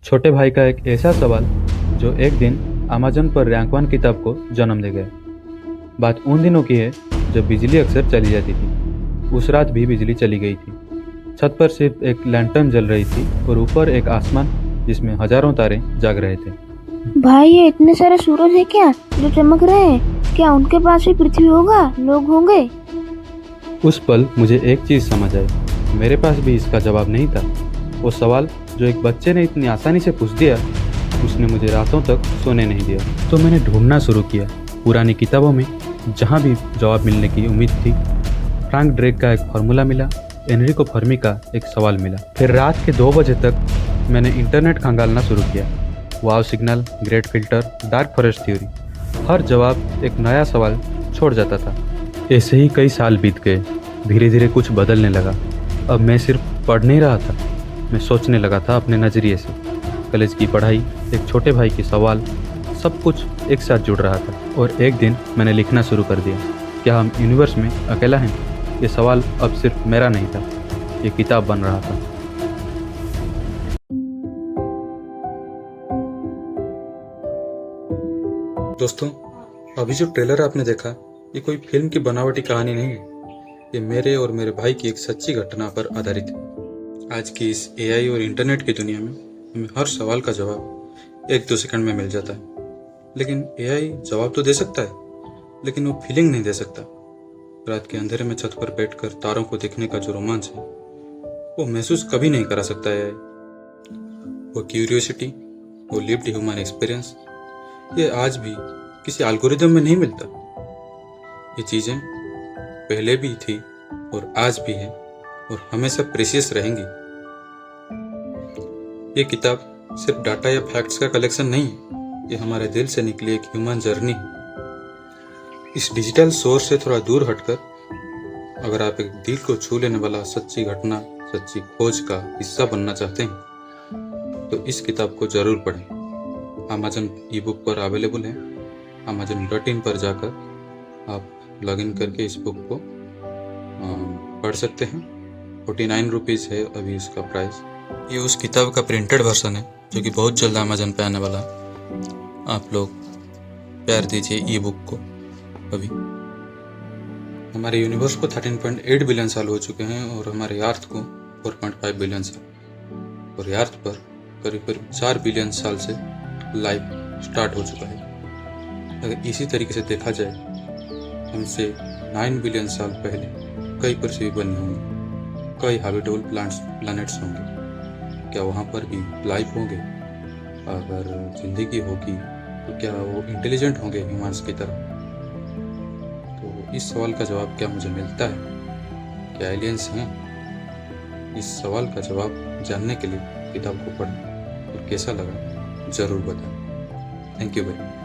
छोटे भाई का एक ऐसा सवाल जो एक दिन अमेज़न पर रैंक वन किताब को जन्म दे गया। बात उन दिनों की है जब बिजली अक्सर चली जाती थी। उस रात भी बिजली चली गई थी। छत पर सिर्फ एक लैंटर्न जल रही थी और ऊपर एक आसमान जिसमें हजारों तारे जाग रहे थे। भाई ये इतने सारे सूरज है क्या जो चमक रहे हैं? क्या उनके पास भी पृथ्वी होगा, लोग होंगे? उस पल मुझे एक चीज़ समझ आई, मेरे पास भी इसका जवाब नहीं था। वो सवाल जो एक बच्चे ने इतनी आसानी से पूछ दिया, उसने मुझे रातों तक सोने नहीं दिया। तो मैंने ढूंढना शुरू किया पुरानी किताबों में, जहाँ भी जवाब मिलने की उम्मीद थी। फ्रैंक ड्रेक का एक फार्मूला मिला, एनरिको फर्मी का एक सवाल मिला। फिर रात के 2 बजे तक मैंने इंटरनेट खंगालना शुरू किया। Wow signal, great filter, dark forest theory, हर जवाब एक नया सवाल छोड़ जाता था। ऐसे ही कई साल बीत गए। धीरे धीरे कुछ बदलने लगा। अब मैं सिर्फ पढ़ नहीं रहा था, मैं सोचने लगा था अपने नज़रिए से। कॉलेज की पढ़ाई, एक छोटे भाई के सवाल, सब कुछ एक साथ जुड़ रहा था। और एक दिन मैंने लिखना शुरू कर दिया। क्या हम यूनिवर्स में अकेला हैं? ये सवाल अब सिर्फ मेरा नहीं था, ये किताब बन रहा था। दोस्तों, अभी जो ट्रेलर आपने देखा, ये कोई फिल्म की बनावटी कहानी नहीं है। ये मेरे और मेरे भाई की एक सच्ची घटना पर आधारित है। आज की इस एआई और इंटरनेट की दुनिया में हमें हर सवाल का जवाब 1-2 सेकंड में मिल जाता है। लेकिन एआई जवाब तो दे सकता है, लेकिन वो फीलिंग नहीं दे सकता। रात के अंधेरे में छत पर बैठकर तारों को देखने का जो रोमांच है, वो महसूस कभी नहीं करा सकता है। वो क्यूरियोसिटी, वो लिव्ड ह्यूमन एक्सपीरियंस, ये आज भी किसी एल्गोरिदम में नहीं मिलता। ये चीजें पहले भी थी और आज भी है और हमेशा प्रेशियस रहेंगी। ये किताब सिर्फ डाटा या फैक्ट्स का कलेक्शन नहीं है, ये हमारे दिल से निकली एक ह्यूमन जर्नी है। इस डिजिटल सोर्स से थोड़ा दूर हटकर अगर आप एक दिल को छू लेने वाला सच्ची घटना, सच्ची खोज का हिस्सा बनना चाहते हैं, तो इस किताब को जरूर पढ़ें। अमेज़न ई बुक पर अवेलेबल है। amazon.in पर जाकर आप लॉगिन करके इस बुक को पढ़ सकते हैं। 49 रुपीज़ है अभी इसका प्राइस। ये उस किताब का प्रिंटेड वर्सन है जो कि बहुत जल्द अमेज़न पे आने वाला है। आप लोग प्यार दीजिए ई बुक को। अभी हमारे यूनिवर्स को 13.8 बिलियन साल हो चुके हैं और हमारे अर्थ को 4.5 बिलियन साल, और अर्थ पर करीब करीब 4 बिलियन साल से लाइफ स्टार्ट हो चुका है। अगर इसी तरीके से देखा जाए, हमसे 9 बिलियन साल पहले कई पृथ्वी बनी होंगी, कई हैबिटेबल प्लैनेट्स होंगे। क्या वहाँ पर भी लाइफ होंगे? अगर जिंदगी होगी तो क्या वो इंटेलिजेंट होंगे ह्यूमंस की तरह? तो इस सवाल का जवाब क्या मुझे मिलता है? क्या एलियंस हैं? इस सवाल का जवाब जानने के लिए किताब को पढ़ें और कैसा लगा जरूर बताएं। थैंक यू भाई।